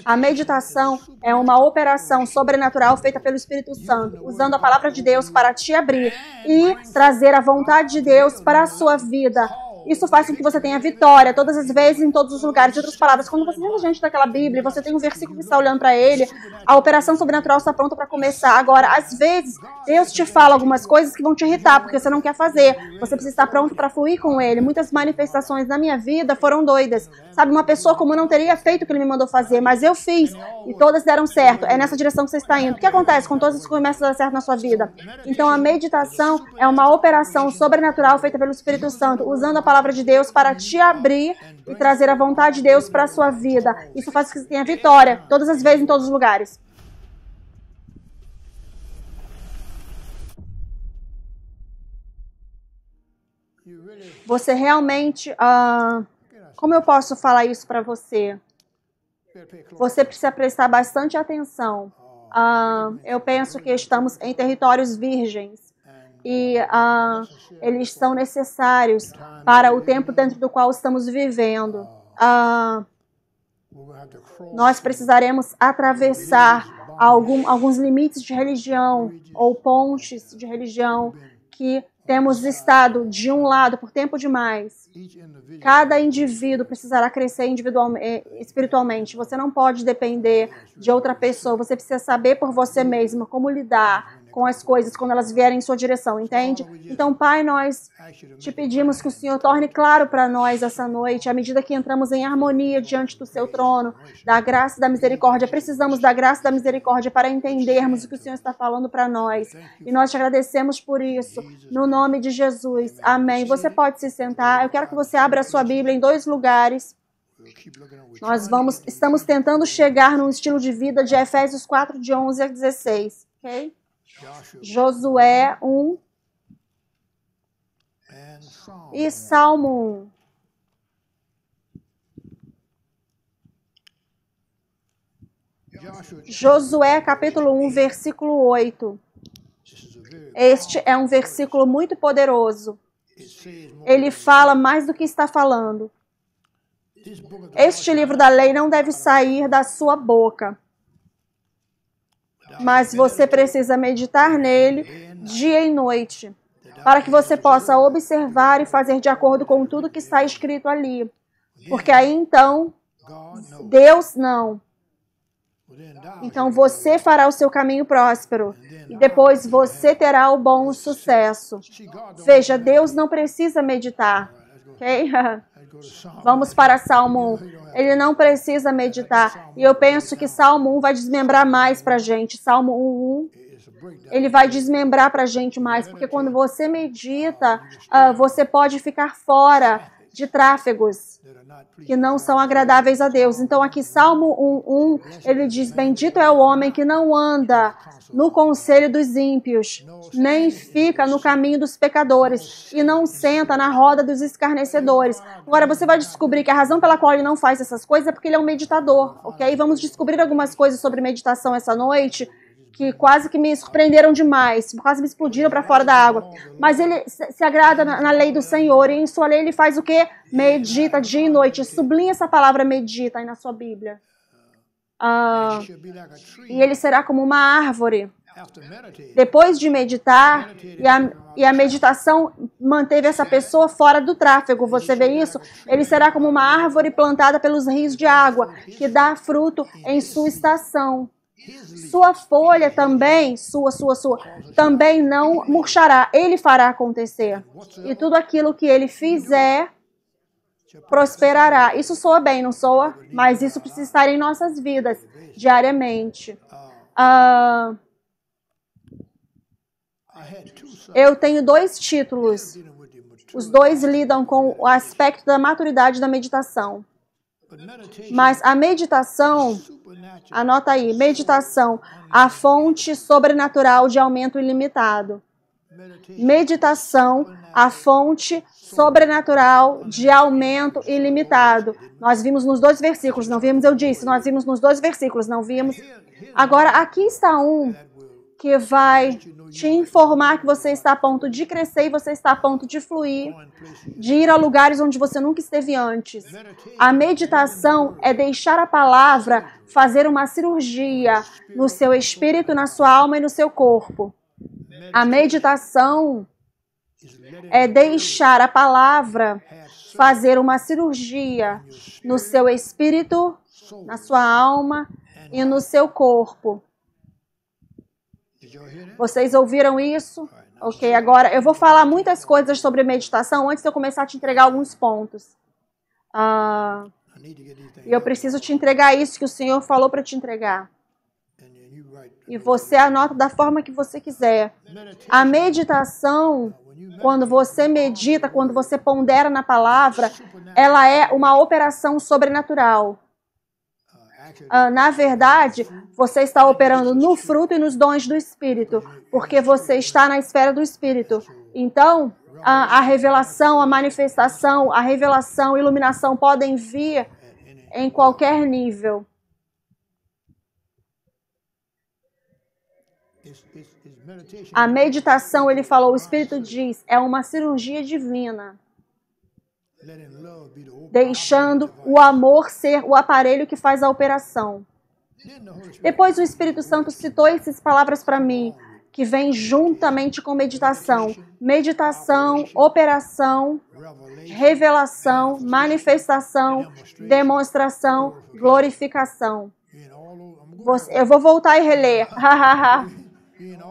A meditação é uma operação sobrenatural feita pelo Espírito Santo, usando a palavra de Deus para te abrir e trazer a vontade de Deus para a sua vida. Isso faz com que você tenha vitória todas as vezes, em todos os lugares. De outras palavras, quando você está diante daquela Bíblia, você tem um versículo que está olhando para ele, a operação sobrenatural está pronta para começar. Agora, às vezes, Deus te fala algumas coisas que vão te irritar, porque você não quer fazer. Você precisa estar pronto para fluir com ele. Muitas manifestações na minha vida foram doidas. Sabe, uma pessoa como eu não teria feito o que ele me mandou fazer, mas eu fiz e todas deram certo. É nessa direção que você está indo. O que acontece quando todas as coisas começam a dar certo na sua vida? Então, a meditação é uma operação sobrenatural feita pelo Espírito Santo, usando a palavra de Deus para te abrir e trazer a vontade de Deus para a sua vida. Isso faz com que você tenha vitória todas as vezes, em todos os lugares. Você realmente... como eu posso falar isso para você? Você precisa prestar bastante atenção. Eu penso que estamos em territórios virgens. E eles são necessários para o tempo dentro do qual estamos vivendo. Nós precisaremos atravessar alguns limites de religião ou pontes de religião que temos estado de um lado por tempo demais. Cada indivíduo precisará crescer espiritualmente. Você não pode depender de outra pessoa. Você precisa saber por você mesmo como lidar com as coisas quando elas vierem em sua direção, entende? Então, Pai, nós te pedimos que o Senhor torne claro para nós essa noite, à medida que entramos em harmonia diante do seu trono, da graça e da misericórdia. Precisamos da graça e da misericórdia para entendermos o que o Senhor está falando para nós. E nós te agradecemos por isso, no nome de Jesus. Amém. Você pode se sentar. Eu quero que você abra a sua Bíblia em 2 lugares. Estamos tentando chegar num estilo de vida de Efésios 4, de 11 a 16. Ok? Josué 1 e Salmo 1. Josué capítulo 1, versículo 8. Este é um versículo muito poderoso. Ele fala mais do que está falando. Este livro da lei não deve sair da sua boca, mas você precisa meditar nele dia e noite, para que você possa observar e fazer de acordo com tudo que está escrito ali. Porque aí então, Deus não. Então você fará o seu caminho próspero e depois você terá o bom sucesso. Veja, Deus não precisa meditar, ok? Vamos para Salmo 1. Ele não precisa meditar. E eu penso que Salmo 1 vai desmembrar mais para a gente. Salmo 1, ele vai desmembrar para a gente mais. Porque quando você medita, você pode ficar fora de tráfegos que não são agradáveis a Deus. Então aqui Salmo 1, ele diz: bendito é o homem que não anda no conselho dos ímpios, nem fica no caminho dos pecadores, e não senta na roda dos escarnecedores. Agora você vai descobrir que a razão pela qual ele não faz essas coisas é porque ele é um meditador, ok? Vamos descobrir algumas coisas sobre meditação essa noite, que quase que me surpreenderam demais, quase me explodiram para fora da água. Mas ele se agrada na lei do Senhor, e em sua lei ele faz o quê? Medita dia e noite. Sublinha essa palavra medita aí na sua Bíblia. E ele será como uma árvore. Depois de meditar, e a meditação manteve essa pessoa fora do tráfego, você vê isso? Ele será como uma árvore plantada pelos rios de água, que dá fruto em sua estação. Sua folha também, também não murchará. Ele fará acontecer. E tudo aquilo que ele fizer prosperará. Isso soa bem, não soa? Mas isso precisa estar em nossas vidas, diariamente. Eu tenho 2 títulos. Os 2 lidam com o aspecto da maturidade da meditação. Mas a meditação, anota aí, meditação, a fonte sobrenatural de aumento ilimitado. Meditação, a fonte sobrenatural de aumento ilimitado. Nós vimos nos 2 versículos, não vimos? Eu disse, nós vimos nos 2 versículos, não vimos? Agora, aqui está um que vai te informar que você está a ponto de crescer e você está a ponto de fluir, de ir a lugares onde você nunca esteve antes. A meditação é deixar a palavra fazer uma cirurgia no seu espírito, na sua alma e no seu corpo. A meditação é deixar a palavra fazer uma cirurgia no seu espírito, na sua alma e no seu corpo. Vocês ouviram isso? Ok, agora eu vou falar muitas coisas sobre meditação antes de eu começar a te entregar alguns pontos. E eu preciso te entregar isso que o Senhor falou para te entregar. E você anota da forma que você quiser. A meditação, quando você medita, quando você pondera na palavra, ela é uma operação sobrenatural. Na verdade, você está operando no fruto e nos dons do Espírito, porque você está na esfera do Espírito. Então, a revelação, a manifestação, a iluminação podem vir em qualquer nível. A meditação, ele falou, o Espírito diz, é uma cirurgia divina. Deixando o amor ser o aparelho que faz a operação. Depois o Espírito Santo citou essas palavras para mim, que vem juntamente com meditação. Meditação, operação, revelação, manifestação, demonstração, glorificação. Eu vou voltar e reler.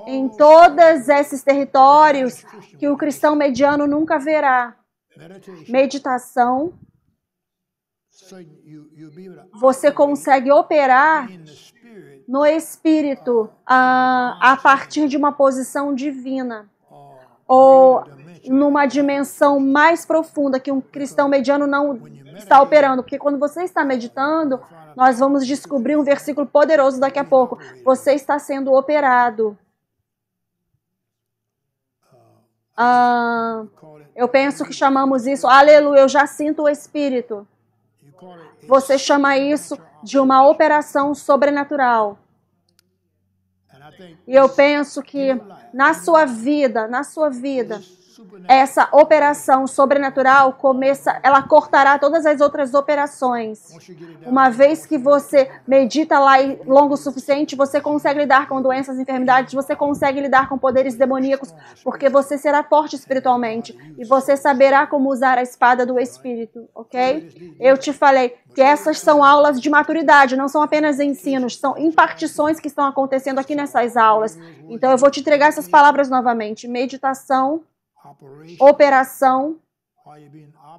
Em todos esses territórios que o cristão mediano nunca verá. Meditação, você consegue operar no Espírito a partir de uma posição divina ou numa dimensão mais profunda que um cristão mediano não está operando. Porque quando você está meditando, nós vamos descobrir um versículo poderoso daqui a pouco. Você está sendo operado. Eu penso que chamamos isso, aleluia, eu já sinto o Espírito. Você chama isso de uma operação sobrenatural. E eu penso que na sua vida, essa operação sobrenatural ela cortará todas as outras operações. Uma vez que você medita lá longo o suficiente, você consegue lidar com doenças, enfermidades, você consegue lidar com poderes demoníacos, porque você será forte espiritualmente e você saberá como usar a espada do Espírito, ok? Eu te falei que essas são aulas de maturidade, não são apenas ensinos, são impartições que estão acontecendo aqui nessas aulas. Então eu vou te entregar essas palavras novamente. Meditação, operação.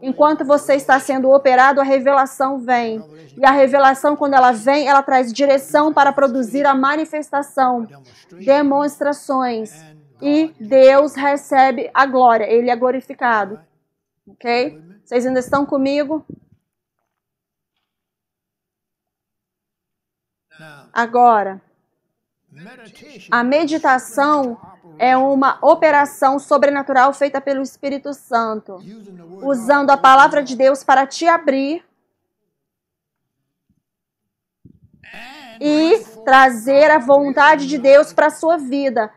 Enquanto você está sendo operado, a revelação vem. E a revelação, quando ela vem, ela traz direção para produzir a manifestação, demonstrações. E Deus recebe a glória, Ele é glorificado. Ok? Vocês ainda estão comigo? Agora, a meditação é uma operação sobrenatural feita pelo Espírito Santo, usando a palavra de Deus para te abrir e trazer a vontade de Deus para a sua vida.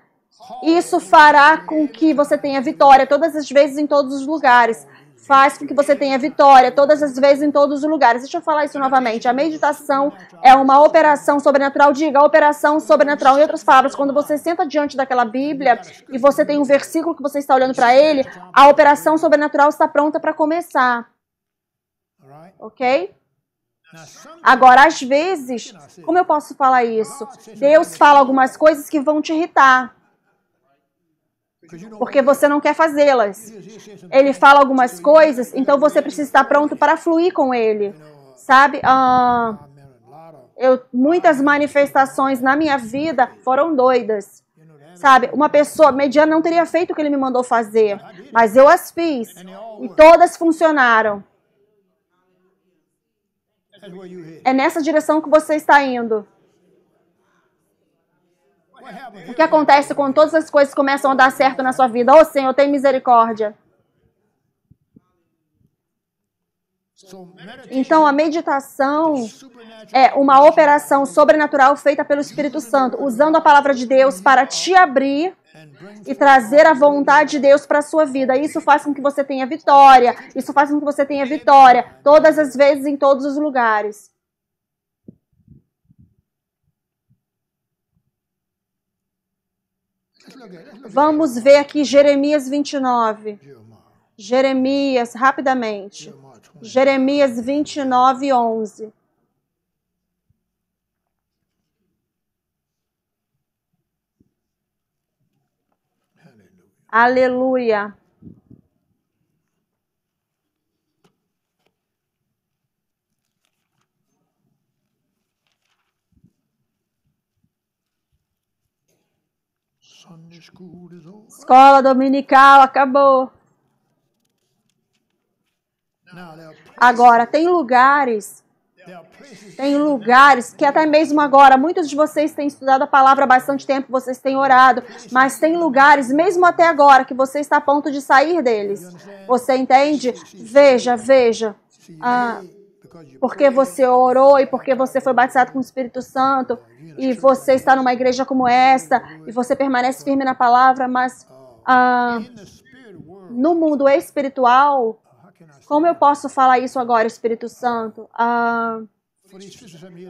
Isso fará com que você tenha vitória todas as vezes em todos os lugares. Faz com que você tenha vitória todas as vezes em todos os lugares. Deixa eu falar isso novamente. A meditação é uma operação sobrenatural. Diga, operação sobrenatural. Em outras palavras, quando você senta diante daquela Bíblia e você tem um versículo que você está olhando para ele, a operação sobrenatural está pronta para começar. Ok? Agora, às vezes, como eu posso falar isso? Deus fala algumas coisas que vão te irritar, porque você não quer fazê-las. Ele fala algumas coisas, então você precisa estar pronto para fluir com ele. Sabe? Muitas manifestações na minha vida foram doidas. Sabe? Uma pessoa mediana não teria feito o que ele me mandou fazer, mas eu as fiz. E todas funcionaram. É nessa direção que você está indo. O que acontece quando todas as coisas começam a dar certo na sua vida? Oh, Senhor, tem misericórdia. Então, a meditação é uma operação sobrenatural feita pelo Espírito Santo, usando a palavra de Deus para te abrir e trazer a vontade de Deus para a sua vida. Isso faz com que você tenha vitória. Isso faz com que você tenha vitória todas as vezes, em todos os lugares. Vamos ver aqui Jeremias 29. Jeremias, rapidamente. Jeremias 29, 11. Aleluia. Escola dominical acabou. Agora, tem lugares que até mesmo agora, muitos de vocês têm estudado a palavra há bastante tempo, vocês têm orado, mas tem lugares, mesmo até agora, que você está a ponto de sair deles. Você entende? Veja. Porque você orou e porque você foi batizado com o Espírito Santo e você está numa igreja como esta e você permanece firme na palavra, mas no mundo espiritual, como eu posso falar isso agora, Espírito Santo?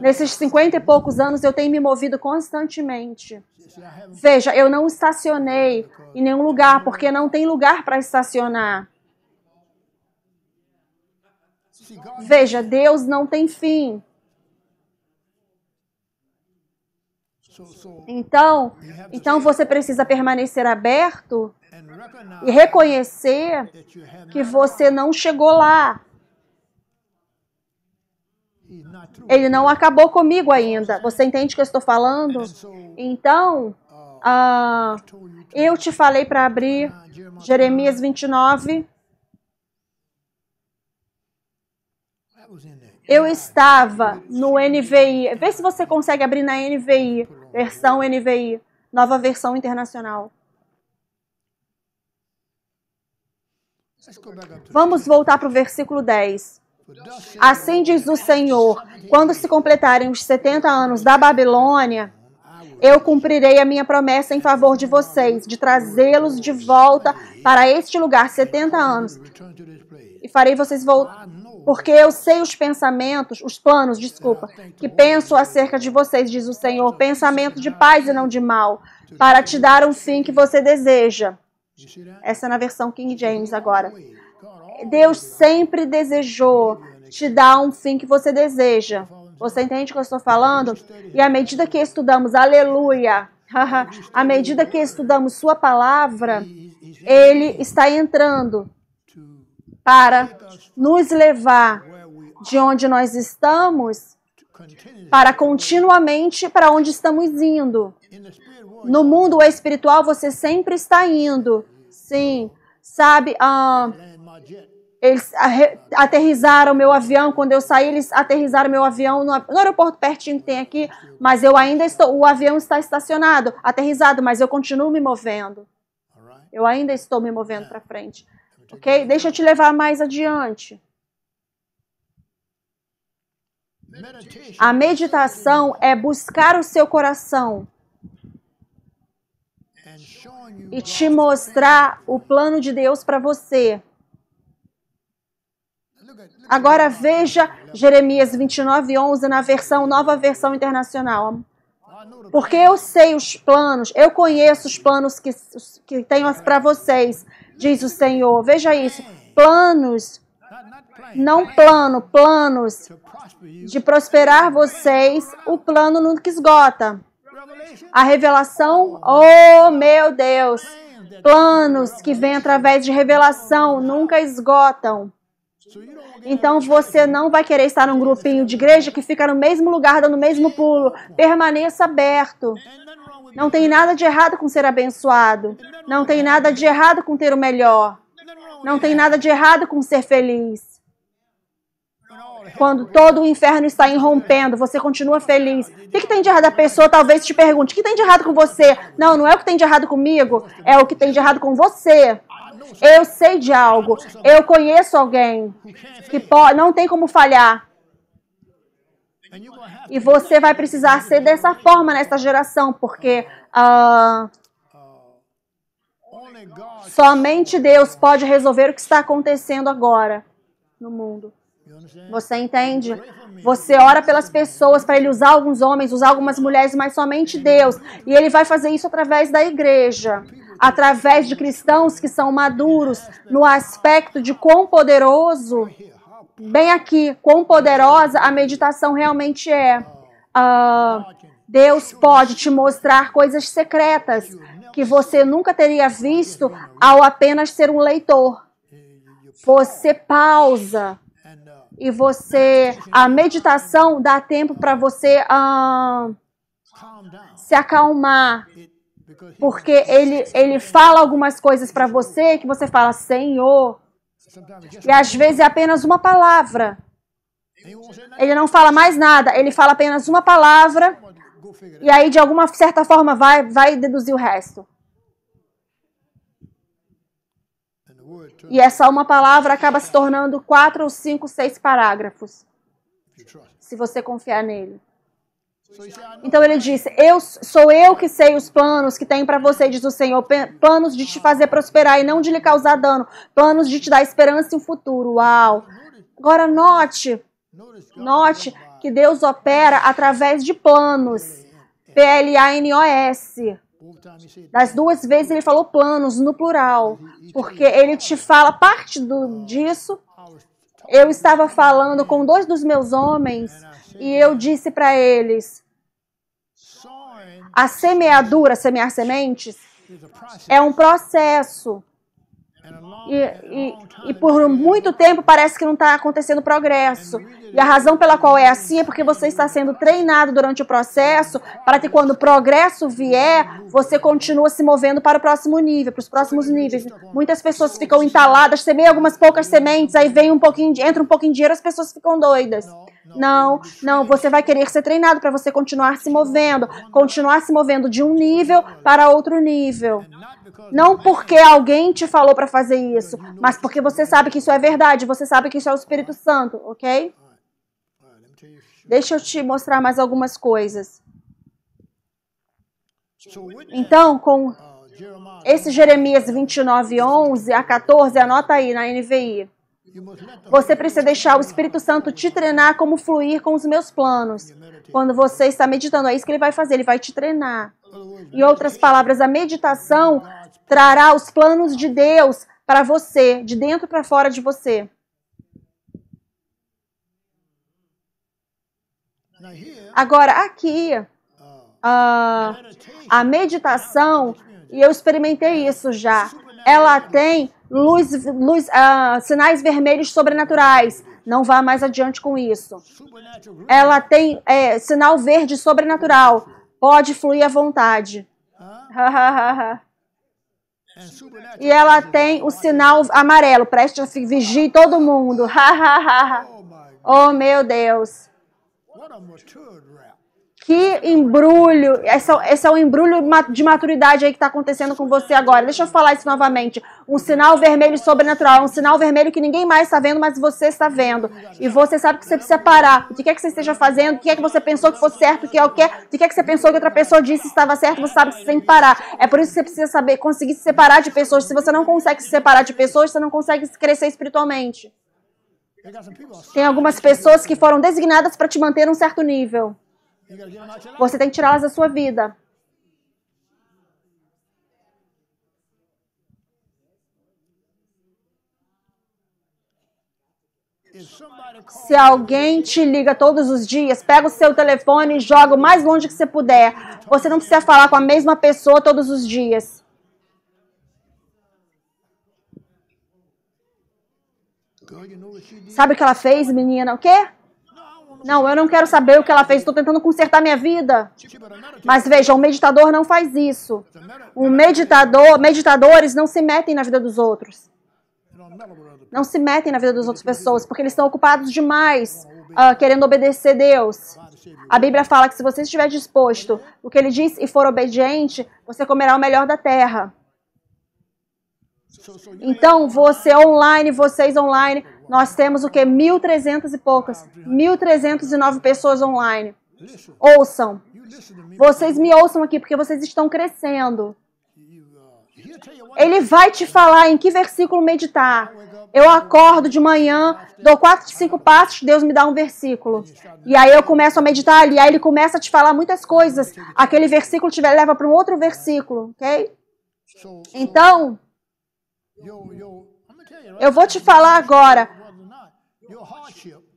Nesses 50 e poucos anos eu tenho me movido constantemente. Veja, eu não estacionei em nenhum lugar porque não tem lugar para estacionar. Veja, Deus não tem fim. Então você precisa permanecer aberto e reconhecer que você não chegou lá. Ele não acabou comigo ainda. Você entende o que eu estou falando? Então, eu te falei para abrir Jeremias 29. Eu estava no NVI. Vê se você consegue abrir na NVI. Versão NVI. Nova versão internacional. Vamos voltar para o versículo 10. Assim diz o Senhor, quando se completarem os 70 anos da Babilônia, eu cumprirei a minha promessa em favor de vocês, de trazê-los de volta para este lugar, 70 anos. E farei vocês voltar, porque eu sei os planos, que penso acerca de vocês, diz o Senhor, pensamento de paz e não de mal, para te dar um fim que você deseja. Essa é na versão King James agora. Deus sempre desejou te dar um fim que você deseja. Você entende o que eu estou falando? E à medida que estudamos, aleluia, à medida que estudamos sua palavra, Ele está entrando para nos levar de onde nós estamos para continuamente para onde estamos indo. No mundo espiritual, você sempre está indo. Sim, sabe, eles aterrizaram meu avião, quando eu saí, eles aterrizaram meu avião no aeroporto pertinho que tem aqui, mas eu ainda estou, o avião está estacionado, aterrissado, mas eu continuo me movendo. Eu ainda estou me movendo para frente. Ok? Deixa eu te levar mais adiante. A meditação é buscar o seu coração e te mostrar o plano de Deus para você. Agora veja Jeremias 29, 11 na nova versão internacional. Porque eu sei os planos, eu conheço os planos que tenho para vocês, diz o Senhor. Veja isso, planos, planos de prosperar vocês, o plano nunca esgota. A revelação, oh meu Deus, planos que vêm através de revelação nunca esgotam. Então você não vai querer estar num grupinho de igreja que fica no mesmo lugar, dando o mesmo pulo. Permaneça aberto. Não tem nada de errado com ser abençoado. Não tem nada de errado com ter o melhor. Não tem nada de errado com ser feliz. Quando todo o inferno está irrompendo, você continua feliz. O que tem de errado? A pessoa talvez te pergunte, o que tem de errado com você? Não é o que tem de errado comigo, é o que tem de errado com você. Eu sei de algo. Eu conheço alguém que não tem como falhar. E você vai precisar ser dessa forma nessa geração, porque somente Deus pode resolver o que está acontecendo agora no mundo. Você entende? Você ora pelas pessoas para Ele usar alguns homens, usar algumas mulheres, mas somente Deus. E Ele vai fazer isso através da igreja, através de cristãos que são maduros no aspecto de quão poderoso, bem aqui, quão poderosa a meditação realmente é. Deus pode te mostrar coisas secretas que você nunca teria visto ao apenas ser um leitor. Você pausa. E a meditação dá tempo para você se acalmar. Porque ele fala algumas coisas para você que você fala, Senhor. E às vezes é apenas uma palavra. Ele não fala mais nada, ele fala apenas uma palavra. E aí, de alguma certa forma, vai deduzir o resto. E essa uma palavra acaba se tornando 4 ou 5, 6 parágrafos. Se você confiar nele. Então ele disse, sou eu que sei os planos que tem para você, diz o Senhor. Planos de te fazer prosperar e não de lhe causar dano. Planos de te dar esperança e um futuro. Uau! Agora note que Deus opera através de planos. P-L-A-N-O-S. Das 2 vezes ele falou planos no plural, porque ele te fala parte disso. Eu estava falando com 2 dos meus homens e eu disse para eles, a semeadura, semear sementes, é um processo. E por muito tempo parece que não está acontecendo progresso. E a razão pela qual é assim é porque você está sendo treinado durante o processo para que quando o progresso vier, você continua se movendo para o próximo nível, para os próximos níveis. Muitas pessoas ficam entaladas, semeiam algumas poucas sementes, aí vem entra um pouquinho de dinheiro, as pessoas ficam doidas. Não, você vai querer ser treinado para você continuar se movendo de um nível para outro nível. Não porque alguém te falou para fazer isso, mas porque você sabe que isso é verdade, você sabe que isso é o Espírito Santo, ok? Deixa eu te mostrar mais algumas coisas. Então, com esse Jeremias 29, 11 a 14, anota aí na NVI. Você precisa deixar o Espírito Santo te treinar como fluir com os meus planos. Quando você está meditando, é isso que ele vai fazer, ele vai te treinar. Em outras palavras, a meditação trará os planos de Deus para você, de dentro para fora de você. Agora, aqui, a meditação, e eu experimentei isso já, ela tem sinais vermelhos sobrenaturais. Não vá mais adiante com isso. Ela tem sinal verde sobrenatural. Pode fluir à vontade. E ela tem o sinal amarelo. Preste a vigie todo mundo. Oh, meu Deus. Que embrulho. Esse é um embrulho de maturidade aí que está acontecendo com você agora. Deixa eu falar isso novamente. Um sinal vermelho sobrenatural. Um sinal vermelho que ninguém mais está vendo, mas você está vendo. E você sabe que você precisa parar. O que é que você esteja fazendo? O que é que você pensou que fosse certo? O que é o que? O que é que você pensou que outra pessoa disse que estava certo? Você sabe que você tem que parar. É por isso que você precisa saber, conseguir se separar de pessoas. Se você não consegue se separar de pessoas, você não consegue crescer espiritualmente. Tem algumas pessoas que foram designadas para te manter em um certo nível. Você tem que tirá-las da sua vida. Se alguém te liga todos os dias, pega o seu telefone e joga o mais longe que você puder. Você não precisa falar com a mesma pessoa todos os dias. Sabe o que ela fez, menina? O quê? Não, eu não quero saber o que ela fez. Estou tentando consertar minha vida. Mas veja, um meditador não faz isso. Meditadores não se metem na vida dos outros. Não se metem na vida das outras pessoas, porque eles estão ocupados demais querendo obedecer a Deus. A Bíblia fala que se você estiver disposto, o que ele diz, e for obediente, você comerá o melhor da terra. Então, você online, vocês online, nós temos o quê? 1.300 e poucas. 1.309 pessoas online. Ouçam. Vocês me ouçam aqui, porque vocês estão crescendo. Ele vai te falar em que versículo meditar. Eu acordo de manhã, dou 4, 5 passos, Deus me dá um versículo. E aí eu começo a meditar ali. Aí ele começa a te falar muitas coisas. Aquele versículo te leva para um outro versículo, ok? Então, eu vou te falar agora.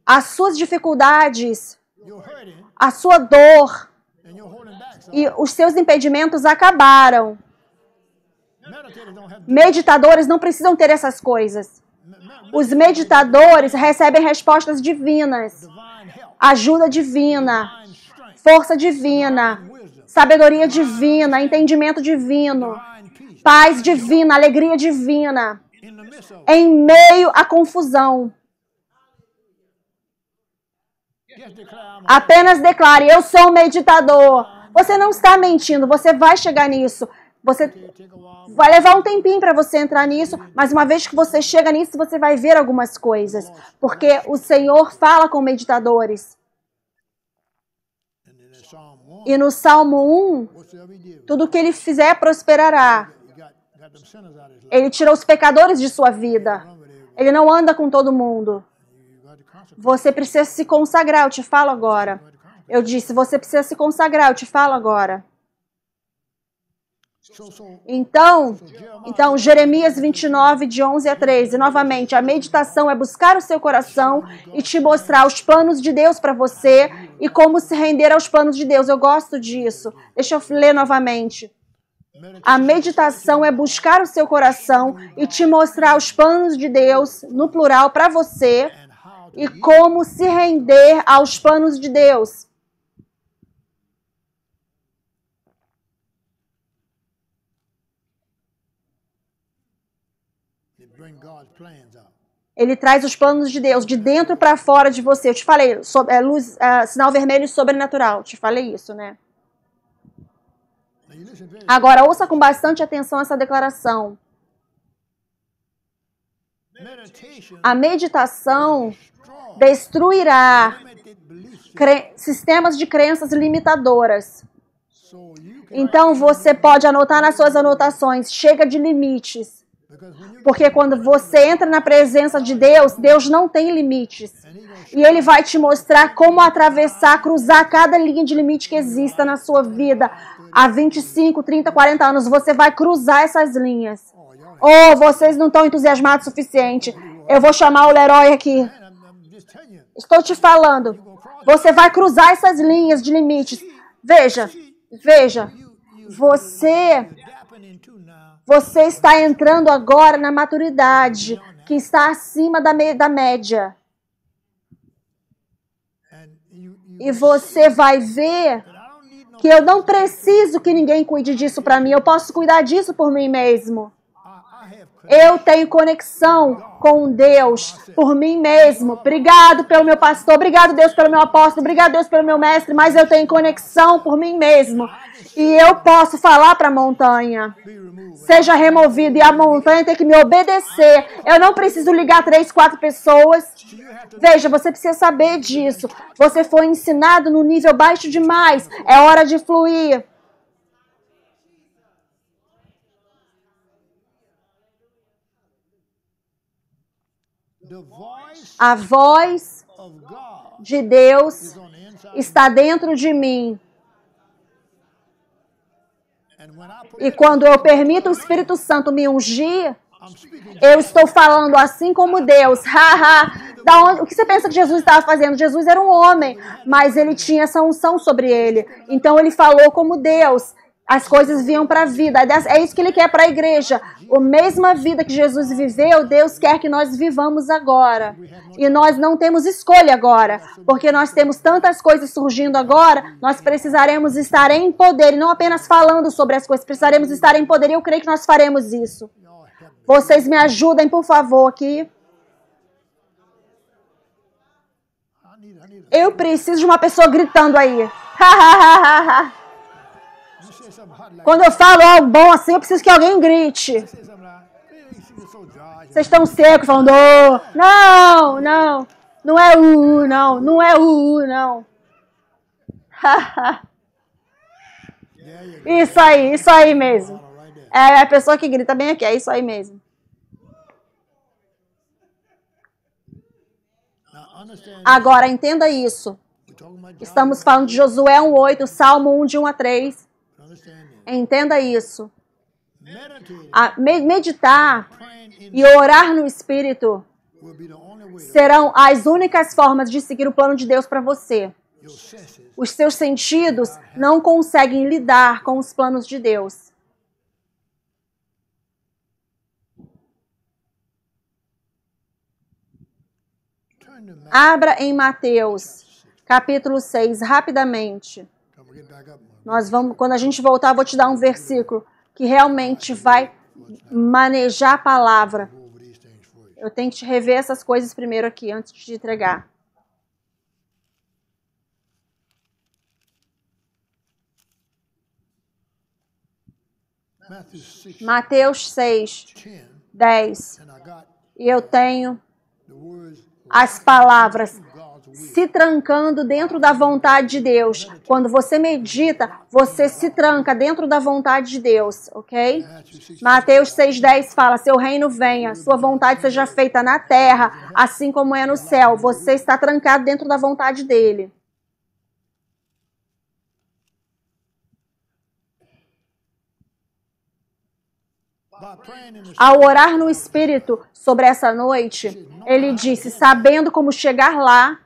As suas dificuldades, a sua dor e os seus impedimentos acabaram. Meditadores não precisam ter essas coisas. Os meditadores recebem respostas divinas, ajuda divina, força divina, sabedoria divina, entendimento divino, paz divina, alegria divina, em meio à confusão. Apenas declare, eu sou um meditador. Você não está mentindo, você vai chegar nisso. Você vai levar um tempinho para você entrar nisso, mas uma vez que você chega nisso, você vai ver algumas coisas. Porque o Senhor fala com meditadores. E no Salmo 1, tudo que ele fizer prosperará. Ele tirou os pecadores de sua vida. Ele não anda com todo mundo. Você precisa se consagrar, eu te falo agora. Eu disse, você precisa se consagrar, eu te falo agora. Então, Jeremias 29, de 11 a 13, novamente, a meditação é buscar o seu coração e te mostrar os planos de Deus para você e como se render aos planos de Deus. Eu gosto disso. Deixa eu ler novamente. A meditação é buscar o seu coração e te mostrar os planos de Deus, no plural, para você e como se render aos planos de Deus. Ele traz os planos de Deus de dentro para fora de você. Eu te falei, luz, sinal vermelho sobrenatural. Te falei isso, né? Agora, ouça com bastante atenção essa declaração. A meditação destruirá sistemas de crenças limitadoras. Então, você pode anotar nas suas anotações, chega de limites. Porque quando você entra na presença de Deus, Deus não tem limites. E Ele vai te mostrar como atravessar, cruzar cada linha de limite que exista na sua vida. Há 25, 30, 40 anos, você vai cruzar essas linhas. Oh, vocês não estão entusiasmados o suficiente. Eu vou chamar o Leroy aqui. Estou te falando. Você vai cruzar essas linhas de limites. Veja. Você está entrando agora na maturidade, que está acima da média. E você vai ver que eu não preciso que ninguém cuide disso para mim. Eu posso cuidar disso por mim mesmo. Eu tenho conexão com Deus por mim mesmo. Obrigado pelo meu pastor, obrigado Deus pelo meu apóstolo, obrigado Deus pelo meu mestre, mas eu tenho conexão por mim mesmo. E eu posso falar para a montanha, seja removido, e a montanha tem que me obedecer. Eu não preciso ligar 3, 4 pessoas. Veja, você precisa saber disso. Você foi ensinado no nível baixo demais. É hora de fluir. A voz de Deus está dentro de mim. E quando eu permito o Espírito Santo me ungir, eu estou falando assim como Deus. O que você pensa que Jesus estava fazendo? Jesus era um homem, mas ele tinha essa unção sobre ele. Então ele falou como Deus. As coisas vinham para a vida. É isso que ele quer para a igreja. A mesma vida que Jesus viveu, Deus quer que nós vivamos agora. E nós não temos escolha agora. Porque nós temos tantas coisas surgindo agora, nós precisaremos estar em poder. E não apenas falando sobre as coisas, precisaremos estar em poder. E eu creio que nós faremos isso. Vocês me ajudem, por favor, aqui. Eu preciso de uma pessoa gritando aí. Quando eu falo algo bom assim, eu preciso que alguém grite. Vocês estão secos falando, oh, não, não, não é não, não é não. Isso aí mesmo. É a pessoa que grita bem aqui, é isso aí mesmo. Agora, entenda isso. Estamos falando de Josué 1:8, Salmo 1, de 1 a 3. Entenda isso. Meditar e orar no Espírito serão as únicas formas de seguir o plano de Deus para você. Os seus sentidos não conseguem lidar com os planos de Deus. Abra em Mateus, capítulo 6, rapidamente. Quando a gente voltar, eu vou te dar um versículo que realmente vai manejar a palavra. Eu tenho que te rever essas coisas primeiro aqui, antes de te entregar. Mateus 6, 10. E eu tenho as palavras se trancando dentro da vontade de Deus. Quando você medita, você se tranca dentro da vontade de Deus, ok? Mateus 6,10 fala, seu reino venha, sua vontade seja feita na terra, assim como é no céu. Você está trancado dentro da vontade dele. Ao orar no Espírito sobre essa noite, ele disse, sabendo como chegar lá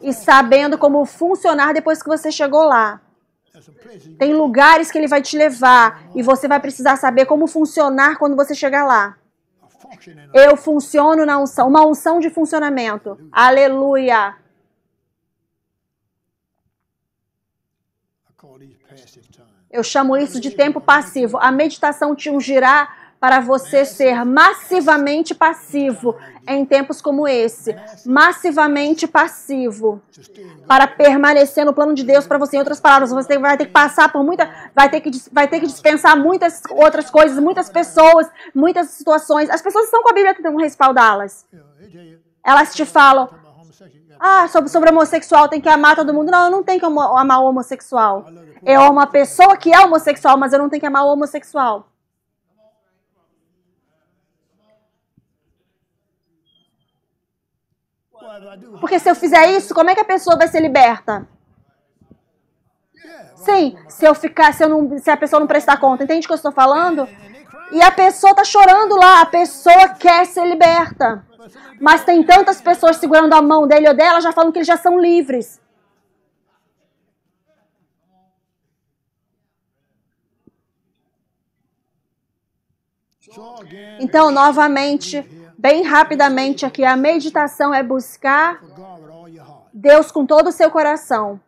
e sabendo como funcionar depois que você chegou lá. Tem lugares que ele vai te levar e você vai precisar saber como funcionar quando você chegar lá. Eu funciono na unção, uma unção de funcionamento. Aleluia! Eu chamo isso de tempo passivo. A meditação te ungirá para você ser massivamente passivo em tempos como esse. Massivamente passivo. Para permanecer no plano de Deus para você. Em outras palavras, você vai ter que passar por vai ter que dispensar muitas outras coisas, muitas pessoas, muitas situações. As pessoas estão com a Bíblia tentando respaldá-las. Elas te falam, sobre homossexual, tem que amar todo mundo. Não, eu não tenho que amar o homossexual. Eu amo uma pessoa que é homossexual, mas eu não tenho que amar o homossexual. Porque se eu fizer isso, como é que a pessoa vai ser liberta? Sim, se a pessoa não prestar conta. Entende o que eu estou falando? E a pessoa está chorando lá, a pessoa quer ser liberta. Mas tem tantas pessoas segurando a mão dele ou dela, já falam que eles já são livres. Então, novamente, bem rapidamente aqui, a meditação é buscar Deus com todo o seu coração.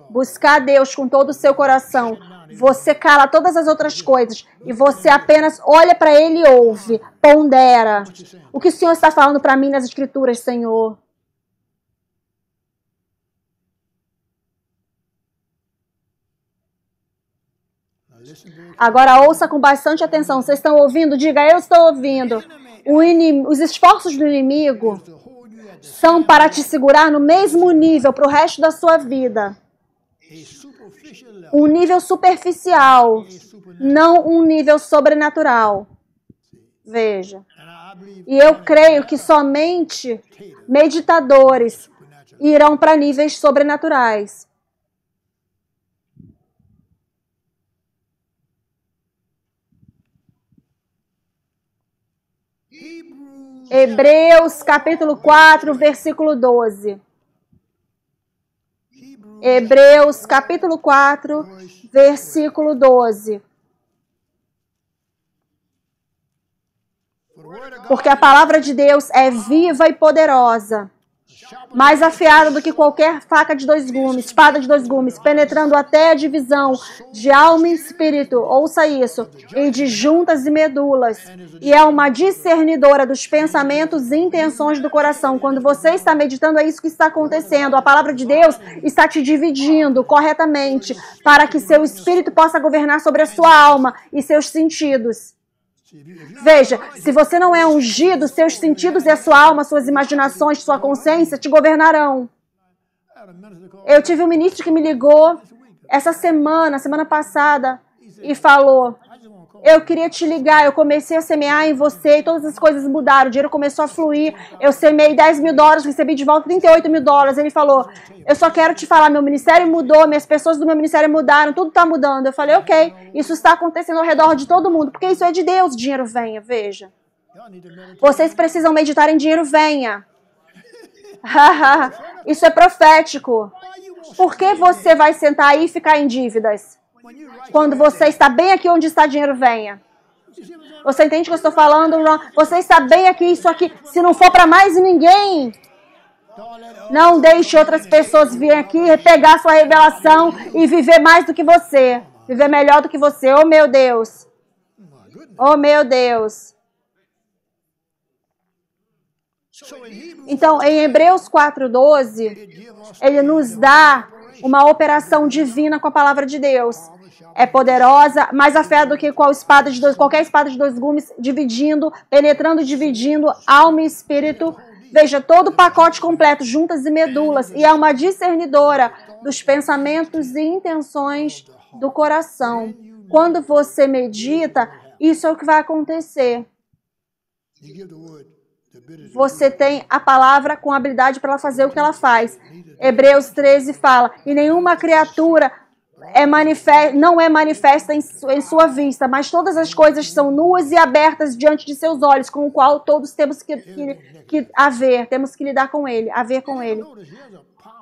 Buscar Deus com todo o seu coração. Você cala todas as outras coisas e você apenas olha para Ele e ouve, pondera. O que o Senhor está falando para mim nas Escrituras, Senhor? Agora ouça com bastante atenção. Vocês estão ouvindo? Diga, eu estou ouvindo. Os esforços do inimigo são para te segurar no mesmo nível para o resto da sua vida. Um nível superficial, não um nível sobrenatural. Veja. E eu creio que somente meditadores irão para níveis sobrenaturais. Hebreus capítulo 4, versículo 12. Hebreus capítulo 4, versículo 12. Porque a palavra de Deus é viva e poderosa, mais afiada do que qualquer faca de 2 gumes, espada de 2 gumes, penetrando até a divisão de alma e espírito, ouça isso, e de juntas e medulas, e é uma discernidora dos pensamentos e intenções do coração. Quando você está meditando, é isso que está acontecendo. A palavra de Deus está te dividindo corretamente, para que seu espírito possa governar sobre a sua alma e seus sentidos. Veja, se você não é ungido, seus sentidos e a sua alma, suas imaginações, sua consciência te governarão. Eu tive um ministro que me ligou essa semana passada, e falou: eu queria te ligar, eu comecei a semear em você e todas as coisas mudaram, o dinheiro começou a fluir, eu semei $10.000, recebi de volta $38.000. Ele falou: eu só quero te falar, meu ministério mudou, minhas pessoas do meu ministério mudaram, tudo está mudando. Eu falei: ok, isso está acontecendo ao redor de todo mundo, porque isso é de Deus, dinheiro venha, veja. Vocês precisam meditar em dinheiro venha. Isso é profético. Por que você vai sentar aí e ficar em dívidas? Quando você está bem aqui onde está dinheiro venha. Você entende o que eu estou falando, Ron? Você está bem aqui, isso aqui. Se não for para mais ninguém, não deixe outras pessoas virem aqui, pegar sua revelação e viver mais do que você. Viver melhor do que você. Oh, meu Deus. Oh, meu Deus. Então, em Hebreus 4:12, ele nos dá uma operação divina com a palavra de Deus. É poderosa, mais afiada do que qualquer espada de dois gumes, penetrando e dividindo alma e espírito. Veja, todo o pacote completo, juntas e medulas. E é uma discernidora dos pensamentos e intenções do coração. Quando você medita, isso é o que vai acontecer. Você tem a palavra com habilidade para ela fazer o que ela faz. Hebreus 13 fala: e nenhuma criatura não é manifesta em sua vista, mas todas as coisas são nuas e abertas diante de seus olhos, com o qual todos temos que haver, temos que lidar com ele, haver com ele.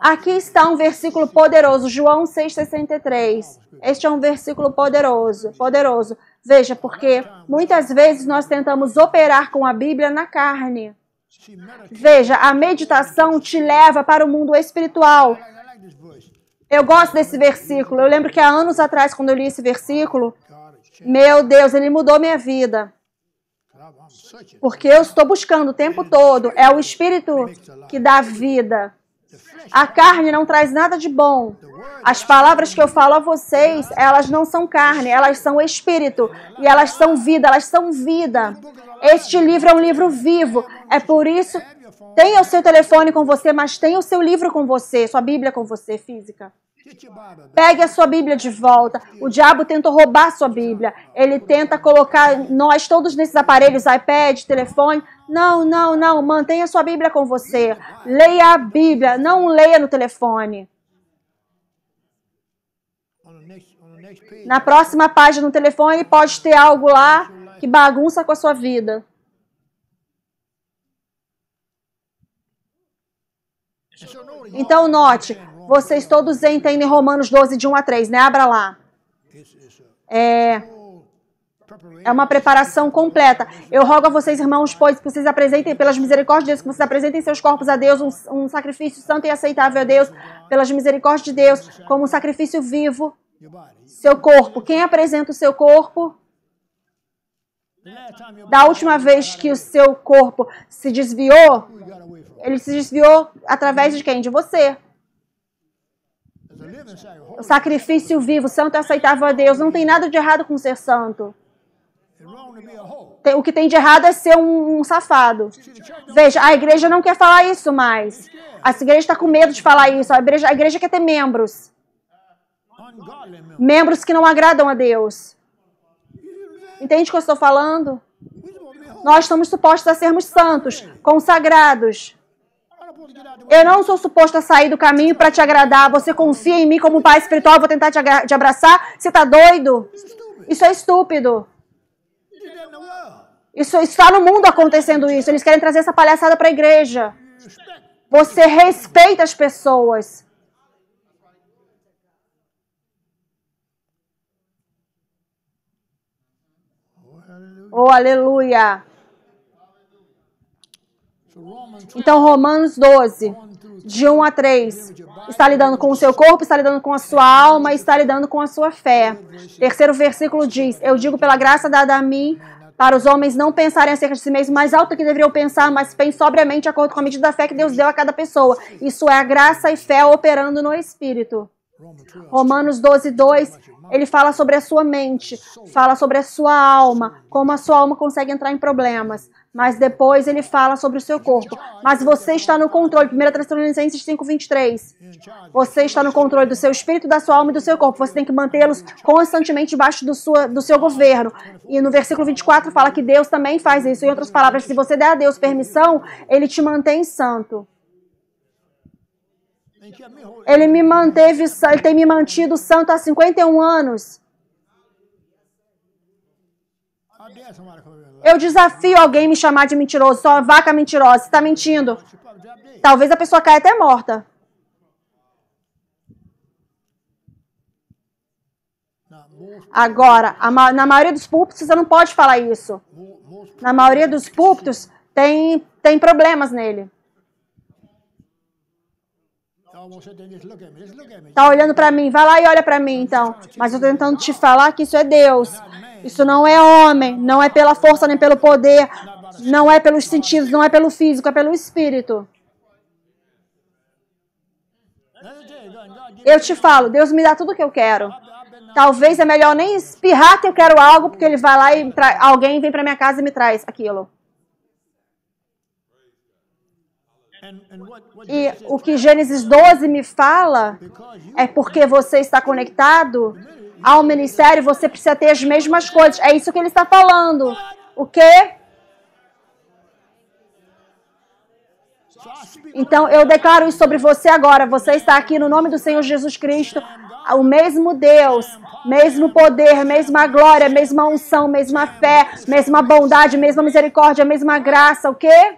Aqui está um versículo poderoso, João 6,63. Este é um versículo poderoso. Veja, porque muitas vezes nós tentamos operar com a Bíblia na carne. Veja, a meditação te leva para o mundo espiritual. Eu gosto desse versículo. Eu lembro que há anos atrás, quando eu li esse versículo, meu Deus, ele mudou minha vida. Porque eu estou buscando o tempo todo. É o Espírito que dá vida. A carne não traz nada de bom. As palavras que eu falo a vocês, elas não são carne, elas são espírito. E elas são vida, Este livro é um livro vivo. É por isso, tenha o seu telefone com você, mas tenha o seu livro com você, sua Bíblia com você, física. Pegue a sua Bíblia de volta. O diabo tenta roubar a sua Bíblia. Ele tenta colocar nós todos nesses aparelhos, iPad, telefone. Não. Mantenha a sua Bíblia com você. Leia a Bíblia. Não leia no telefone. Na próxima página no telefone pode ter algo lá que bagunça com a sua vida. Então note, vocês todos entendem Romanos 12, de 1 a 3, né? Abra lá. É uma preparação completa. Eu rogo a vocês, irmãos, pois que vocês apresentem, pelas misericórdias de Deus, que vocês apresentem seus corpos a Deus, um sacrifício santo e aceitável a Deus, pelas misericórdias de Deus, como um sacrifício vivo. Seu corpo. Quem apresenta o seu corpo? Da última vez que o seu corpo se desviou, ele se desviou através de quem? De você. O sacrifício vivo, santo e aceitável a Deus. Não tem nada de errado com ser santo. O que tem de errado é ser um safado. Veja, a igreja não quer falar isso mais. A igreja está com medo de falar isso. A igreja quer ter membros. Membros que não agradam a Deus. Entende o que eu estou falando? Nós estamos supostos a sermos santos, consagrados. Eu não sou suposto a sair do caminho para te agradar. Você confia em mim como um pai espiritual, eu vou tentar te abraçar? Você está doido? Isso é estúpido. Isso está no mundo acontecendo isso. Eles querem trazer essa palhaçada para a igreja. Você respeita as pessoas. Oh, aleluia. Então, Romanos 12, de 1 a 3, está lidando com o seu corpo, está lidando com a sua alma, está lidando com a sua fé. Terceiro versículo diz: eu digo pela graça dada a mim, para os homens não pensarem acerca de si mesmos mais alto do que deveriam pensar, mas pensem sobriamente de acordo com a medida da fé que Deus deu a cada pessoa. Isso é a graça e fé operando no Espírito. Romanos 12:2, ele fala sobre a sua mente, fala sobre a sua alma, como a sua alma consegue entrar em problemas. Mas depois ele fala sobre o seu corpo. Mas você está no controle. 1 Tessalonicenses 5:23. Você está no controle do seu espírito, da sua alma e do seu corpo. Você tem que mantê-los constantemente debaixo do seu governo. E no versículo 24 fala que Deus também faz isso. Em outras palavras, se você der a Deus permissão, Ele te mantém santo. Ele tem me mantido santo há 51 anos. Eu desafio alguém a me chamar de mentiroso, só uma vaca mentirosa, você está mentindo. Talvez a pessoa caia até morta. Agora, na maioria dos púlpitos você não pode falar isso. Na maioria dos púlpitos tem problemas nele. Tá olhando para mim, vai lá e olha para mim então. Mas eu tô tentando te falar que isso é Deus. Isso não é homem, não é pela força nem pelo poder, não é pelos sentidos, não é pelo físico, é pelo espírito. Eu te falo, Deus me dá tudo o que eu quero. Talvez é melhor nem espirrar que eu quero algo, porque ele vai lá e alguém vem para minha casa e me traz aquilo. E o que Gênesis 12 me fala é porque você está conectado ao ministério, você precisa ter as mesmas coisas. É isso que ele está falando. O quê? Então, eu declaro isso sobre você agora. Você está aqui no nome do Senhor Jesus Cristo. O mesmo Deus, mesmo poder, mesma glória, mesma unção, mesma fé, mesma bondade, mesma misericórdia, mesma graça. O quê?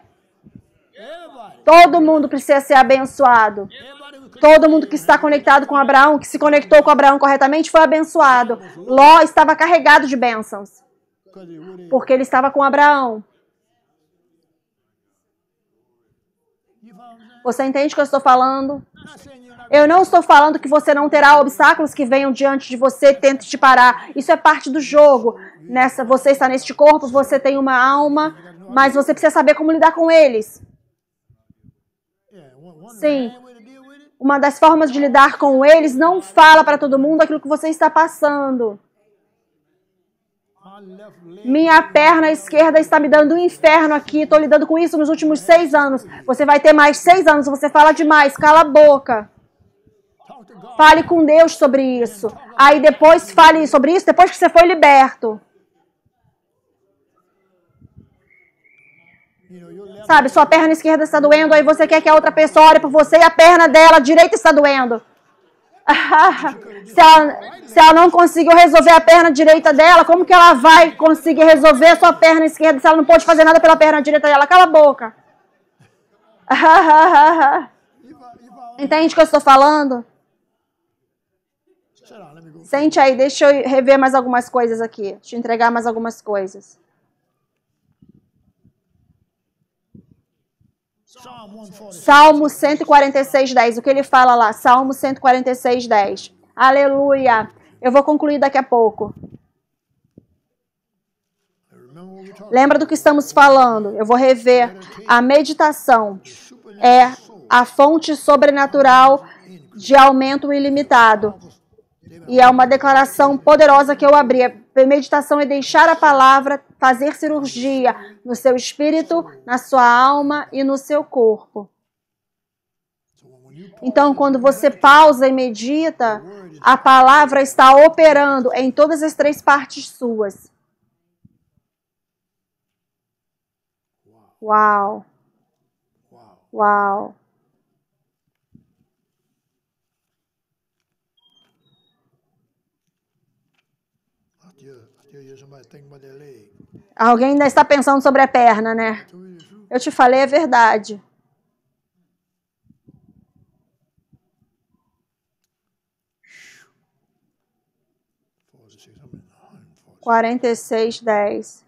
Todo mundo precisa ser abençoado. Todo mundo que está conectado com Abraão, que se conectou com Abraão corretamente, foi abençoado. Ló estava carregado de bênçãos, porque ele estava com Abraão. Você entende o que eu estou falando? Eu não estou falando que você não terá obstáculos que venham diante de você e tentem te parar. Isso é parte do jogo. Você está neste corpo, você tem uma alma, mas você precisa saber como lidar com eles. Sim. Uma das formas de lidar com eles, não fala para todo mundo aquilo que você está passando. Minha perna esquerda está me dando um inferno aqui. Estou lidando com isso nos últimos 6 anos. Você vai ter mais 6 anos. Você fala demais. Cala a boca. Fale com Deus sobre isso. Aí depois fale sobre isso depois que você foi liberto. Sabe, sua perna esquerda está doendo, aí você quer que a outra pessoa ore por você e a perna dela direita está doendo. Se ela não conseguiu resolver a perna direita dela, como que ela vai conseguir resolver a sua perna esquerda se ela não pode fazer nada pela perna direita dela? Cala a boca. Entende o que eu estou falando? Sente aí, deixa eu rever mais algumas coisas aqui. Deixa eu entregar mais algumas coisas. Salmo 146:10. O que ele fala lá? Salmo 146:10. Aleluia. Eu vou concluir daqui a pouco. Lembra do que estamos falando? Eu vou rever. A meditação é a fonte sobrenatural de aumento ilimitado. E é uma declaração poderosa que eu abri. A meditação é deixar a palavra fazer cirurgia no seu espírito, na sua alma e no seu corpo. Então, quando você pausa e medita, a palavra está operando em todas as 3 partes suas. Uau! Uau! Alguém ainda está pensando sobre a perna, né? Eu te falei a verdade. Quarenta e 46:10.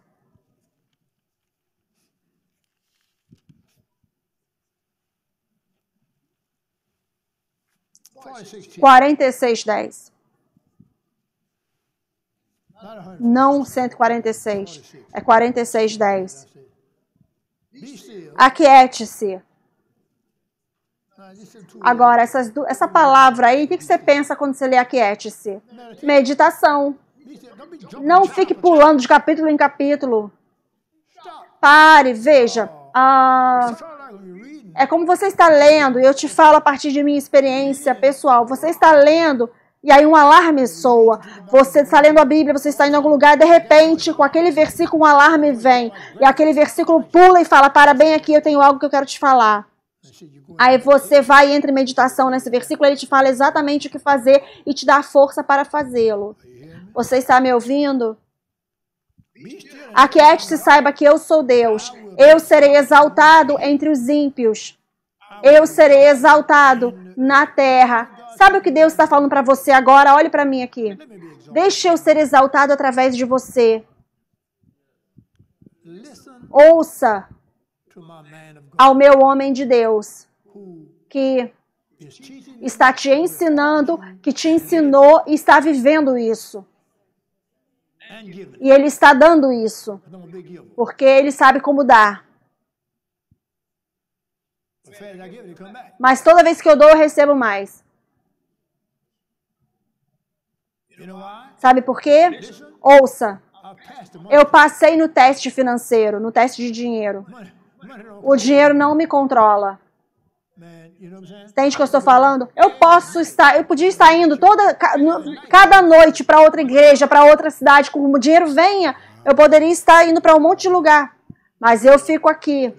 Quarenta e 46:10. Não 146. É 46:10. Aquiete-se. Agora, essa palavra aí, o que você pensa quando você lê aquiete-se? Meditação. Não fique pulando de capítulo em capítulo. Pare, veja. É como você está lendo, e eu te falo a partir de minha experiência pessoal. Você está lendo e aí um alarme soa. Você está lendo a Bíblia, você está indo em algum lugar, de repente, com aquele versículo, um alarme vem. E aquele versículo pula e fala, para bem aqui, eu tenho algo que eu quero te falar. Aí você vai e entra em meditação nesse versículo, ele te fala exatamente o que fazer e te dá força para fazê-lo. Você está me ouvindo? Aquiete-se, saiba que eu sou Deus. Eu serei exaltado entre os ímpios. Eu serei exaltado na terra. Sabe o que Deus está falando para você agora? Olhe para mim aqui. Deixe eu ser exaltado através de você. Ouça ao meu homem de Deus, que está te ensinando, que te ensinou e está vivendo isso. E ele está dando isso, porque ele sabe como dar. Mas toda vez que eu dou, eu recebo mais. Sabe por quê? Ouça. Eu passei no teste financeiro, no teste de dinheiro. O dinheiro não me controla. Entende o que eu estou falando? Eu podia estar indo cada noite para outra igreja, para outra cidade, como o dinheiro venha, eu poderia estar indo para um monte de lugar. Mas eu fico aqui.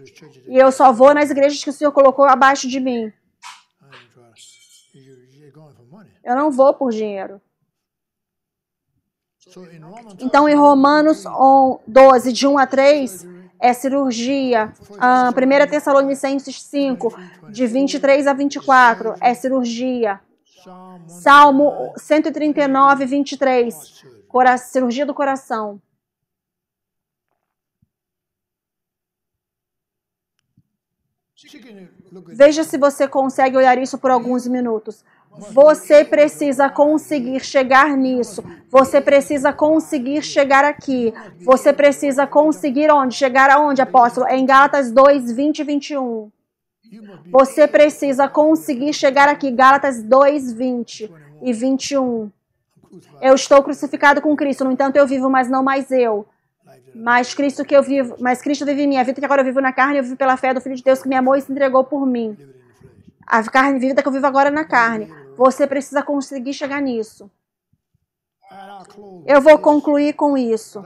E eu só vou nas igrejas que o Senhor colocou abaixo de mim. Eu não vou por dinheiro. Então, em Romanos 12, de 1 a 3, é cirurgia. 1 Tessalonicenses 5, de 23 a 24, é cirurgia. Salmo 139, 23, cirurgia do coração. Veja se você consegue olhar isso por alguns minutos. Você precisa conseguir chegar nisso. Você precisa conseguir chegar aqui. Você precisa conseguir onde? Chegar aonde, apóstolo? Em Gálatas 2, 20 e 21. Você precisa conseguir chegar aqui. Gálatas 2, 20 e 21. Eu estou crucificado com Cristo. No entanto, eu vivo, mas não mais eu. Mas Cristo vive em mim. A vida que agora eu vivo na carne, eu vivo pela fé do Filho de Deus que me amou e se entregou por mim. A carne vida que eu vivo agora na carne. Você precisa conseguir chegar nisso. Eu vou concluir com isso,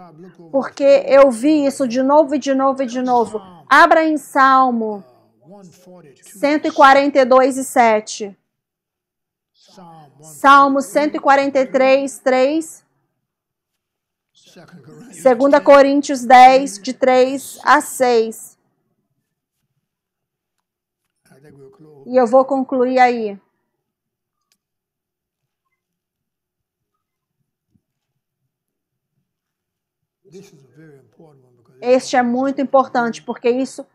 porque eu vi isso de novo e de novo e de novo. Abra em Salmo 142 e 7. Salmo 143, 3. 2 Coríntios 10, de 3 a 6. E eu vou concluir aí. Este é muito importante, porque isso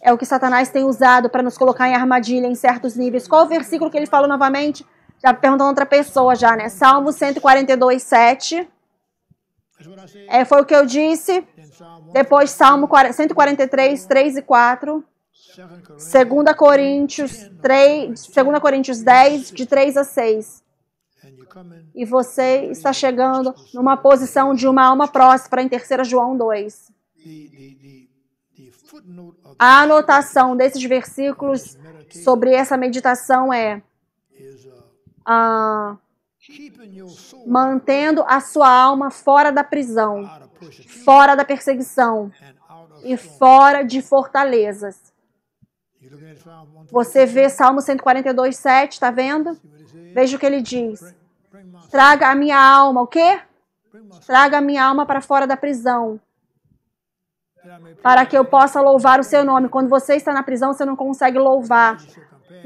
é o que Satanás tem usado para nos colocar em armadilha em certos níveis. Qual o versículo que ele falou novamente? Já perguntando a outra pessoa já, né? Salmo 142, 7. Foi o que eu disse. Depois Salmo 143, 3 e 4. 2 Coríntios 10, de 3 a 6. E você está chegando numa posição de uma alma próspera em 3 João 2. A anotação desses versículos sobre essa meditação é mantendo a sua alma fora da prisão, fora da perseguição e fora de fortalezas. Você vê Salmo 142, 7, está vendo? Veja o que ele diz. Traga a minha alma, o quê? Traga a minha alma para fora da prisão, para que eu possa louvar o seu nome. Quando você está na prisão, você não consegue louvar.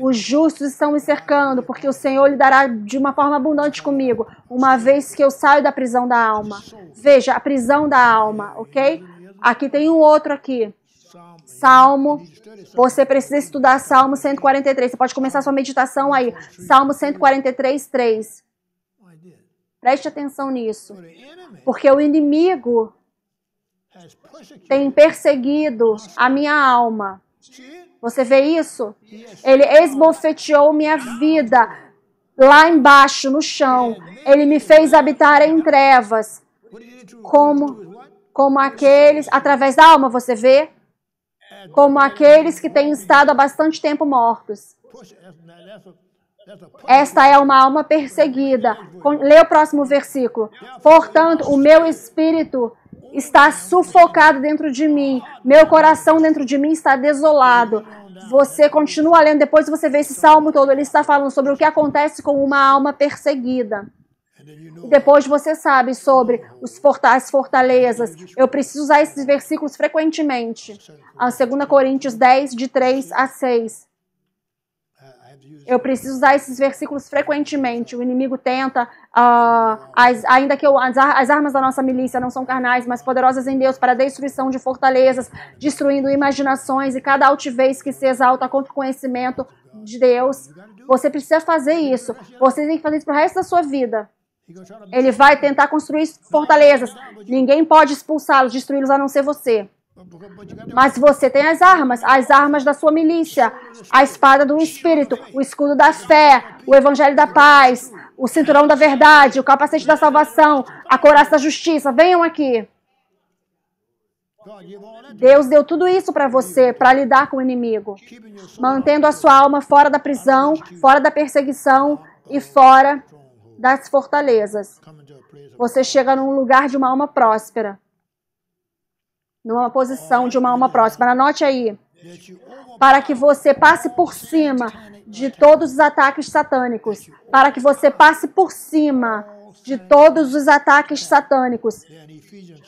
Os justos estão me cercando, porque o Senhor lhe dará de uma forma abundante comigo, uma vez que eu saio da prisão da alma. Veja, a prisão da alma, ok? Aqui tem um outro aqui. Salmo, você precisa estudar Salmo 143. Você pode começar sua meditação aí. Salmo 143, 3. Preste atenção nisso. Porque o inimigo tem perseguido a minha alma. Você vê isso? Ele esbofeteou minha vida lá embaixo, no chão. Ele me fez habitar em trevas. Como aqueles, através da alma, você vê? Como aqueles que têm estado há bastante tempo mortos. Esta é uma alma perseguida. Lê o próximo versículo. Portanto, o meu espírito está sufocado dentro de mim. Meu coração dentro de mim está desolado. Você continua lendo, depois você vê esse salmo todo. Ele está falando sobre o que acontece com uma alma perseguida. E depois você sabe sobre as fortalezas. Eu preciso usar esses versículos frequentemente. A 2 Coríntios 10, de 3 a 6. Eu preciso usar esses versículos frequentemente. O inimigo tenta, ainda que as armas da nossa milícia não são carnais, mas poderosas em Deus para a destruição de fortalezas, destruindo imaginações e cada altivez que se exalta contra o conhecimento de Deus. Você precisa fazer isso. Você tem que fazer isso para o resto da sua vida. Ele vai tentar construir fortalezas. Ninguém pode expulsá-los, destruí-los a não ser você. Mas você tem as armas da sua milícia, a espada do Espírito, o escudo da fé, o evangelho da paz, o cinturão da verdade, o capacete da salvação, a couraça da justiça. Venham aqui. Deus deu tudo isso para você, para lidar com o inimigo, mantendo a sua alma fora da prisão, fora da perseguição e fora das fortalezas. Você chega num lugar de uma alma próspera. Numa posição de uma alma próspera. Anote aí. Para que você passe por cima de todos os ataques satânicos. Para que você passe por cima de todos os ataques satânicos.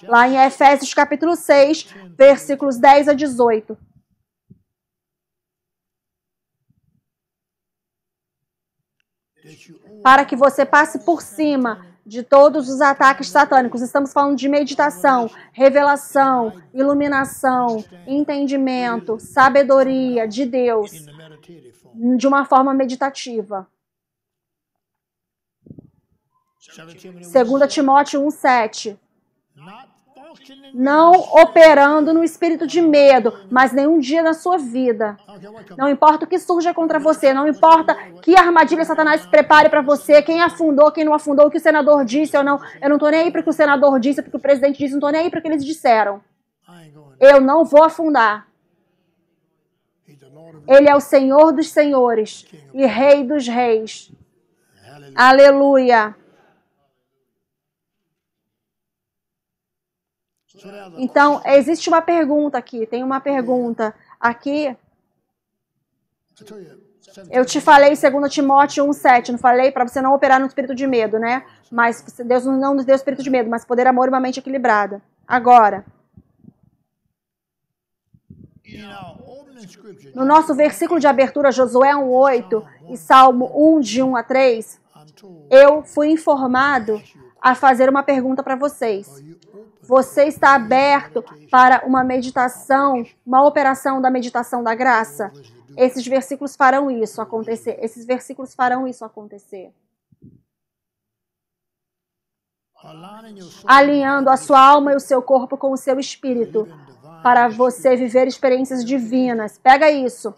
Lá em Efésios capítulo 6, versículos 10 a 18. Para que você passe por cima de todos os ataques satânicos. Estamos falando de meditação, revelação, iluminação, entendimento, sabedoria de Deus, de uma forma meditativa. 2 Timóteo 1,7. Não operando no espírito de medo, mas nenhum dia na sua vida. Não importa o que surja contra você, não importa que armadilha Satanás prepare para você, quem afundou, quem não afundou, o que o senador disse ou não. Eu não estou nem aí para o que o senador disse, para o que o presidente disse, não estou nem aí para o que eles disseram. Eu não vou afundar. Ele é o Senhor dos senhores e Rei dos reis. Aleluia. Então, existe uma pergunta aqui. Tem uma pergunta aqui. Eu te falei 2 Timóteo 1,7. Não falei para você não operar no espírito de medo, né? Mas Deus não nos deu espírito de medo, mas poder, amor e uma mente equilibrada. Agora, no nosso versículo de abertura, Josué 1,8 e Salmo 1, de 1 a 3, eu fui informado a fazer uma pergunta para vocês. Você está aberto para uma meditação, uma operação da meditação da graça? Esses versículos farão isso acontecer. Esses versículos farão isso acontecer. Alinhando a sua alma e o seu corpo com o seu espírito, para você viver experiências divinas. Pega isso.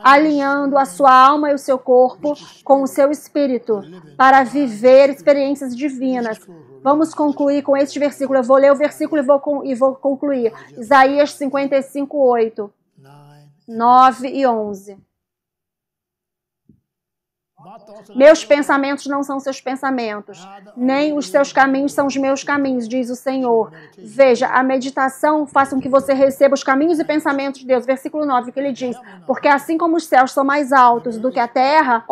Alinhando a sua alma e o seu corpo com o seu espírito, para viver experiências divinas. Vamos concluir com este versículo. Eu vou ler o versículo e vou concluir. Isaías 55, 8, 9 e 11. Meus pensamentos não são seus pensamentos, nem os seus caminhos são os meus caminhos, diz o Senhor. Veja, a meditação faz com que você receba os caminhos e pensamentos de Deus. Versículo 9, que ele diz, porque assim como os céus são mais altos do que a terra,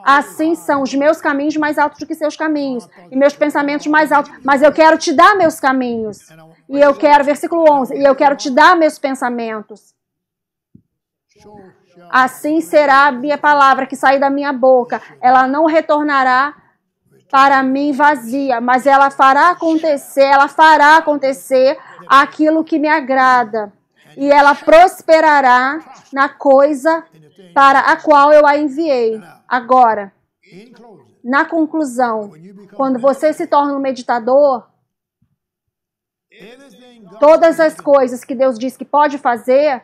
assim são os meus caminhos mais altos do que seus caminhos, e meus pensamentos mais altos. Mas eu quero te dar meus caminhos. E eu quero, versículo 11, e eu quero te dar meus pensamentos. Assim será a minha palavra que sair da minha boca. Ela não retornará para mim vazia, mas ela fará acontecer aquilo que me agrada. E ela prosperará na coisa para a qual eu a enviei. Agora, na conclusão, quando você se torna um meditador, todas as coisas que Deus diz que pode fazer,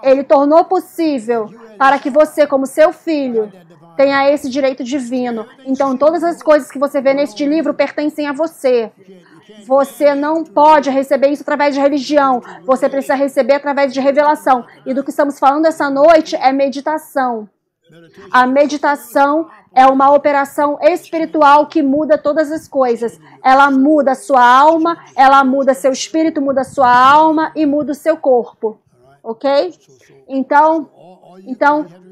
Ele tornou possível para que você, como seu filho, tenha esse direito divino. Então, todas as coisas que você vê neste livro pertencem a você. Você não pode receber isso através de religião. Você precisa receber através de revelação. E do que estamos falando essa noite é meditação. A meditação é uma operação espiritual que muda todas as coisas. Ela muda a sua alma, ela muda seu espírito, muda a sua alma e muda o seu corpo. Ok? Então,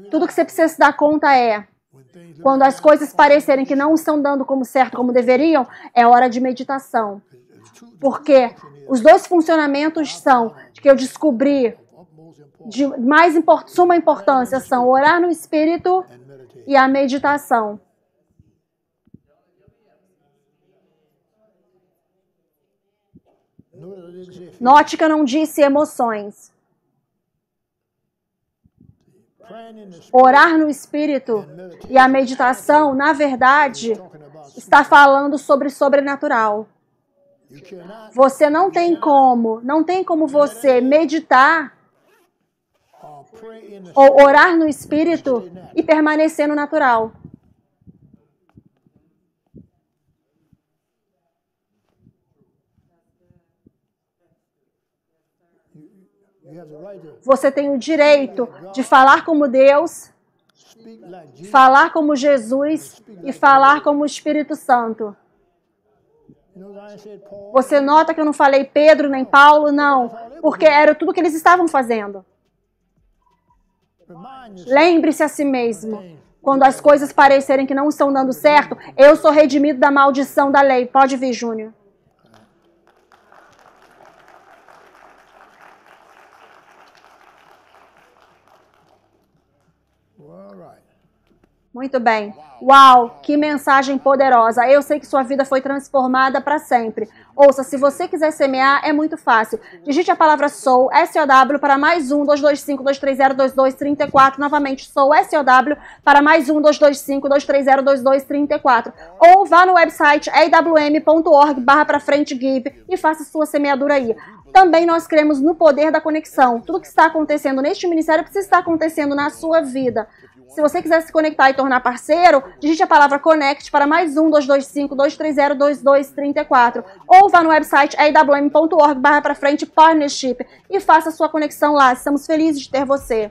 tudo que você precisa se dar conta é, quando as coisas parecerem que não estão dando como certo, como deveriam, é hora de meditação. Porque os dois funcionamentos são, que eu descobri, de suma importância, são orar no Espírito e a meditação. Note que eu não disse emoções. Orar no Espírito e a meditação, na verdade, está falando sobre sobrenatural. Você não tem como você meditar ou orar no Espírito e permanecer no natural. Você tem o direito de falar como Deus, falar como Jesus e falar como o Espírito Santo. Você nota que eu não falei Pedro nem Paulo? Não, porque era tudo que eles estavam fazendo. Lembre-se a si mesmo, quando as coisas parecerem que não estão dando certo, eu sou redimido da maldição da lei. Pode vir, Júnior. Muito bem. Uau, que mensagem poderosa. Eu sei que sua vida foi transformada para sempre. Ouça, se você quiser semear, é muito fácil. Digite a palavra SOW, S-O-W, para mais 1-225-230-2234. Novamente, SOW, S-O-W, para mais 1-225-230-2234. Ou vá no website ewm.org/give e faça sua semeadura aí. Também nós cremos no poder da conexão. Tudo que está acontecendo neste ministério precisa estar acontecendo na sua vida. Se você quiser se conectar e tornar parceiro, digite a palavra CONNECT para mais 1-225-230-2234. Ou vá no website ewm.org/partnership e faça sua conexão lá. Estamos felizes de ter você.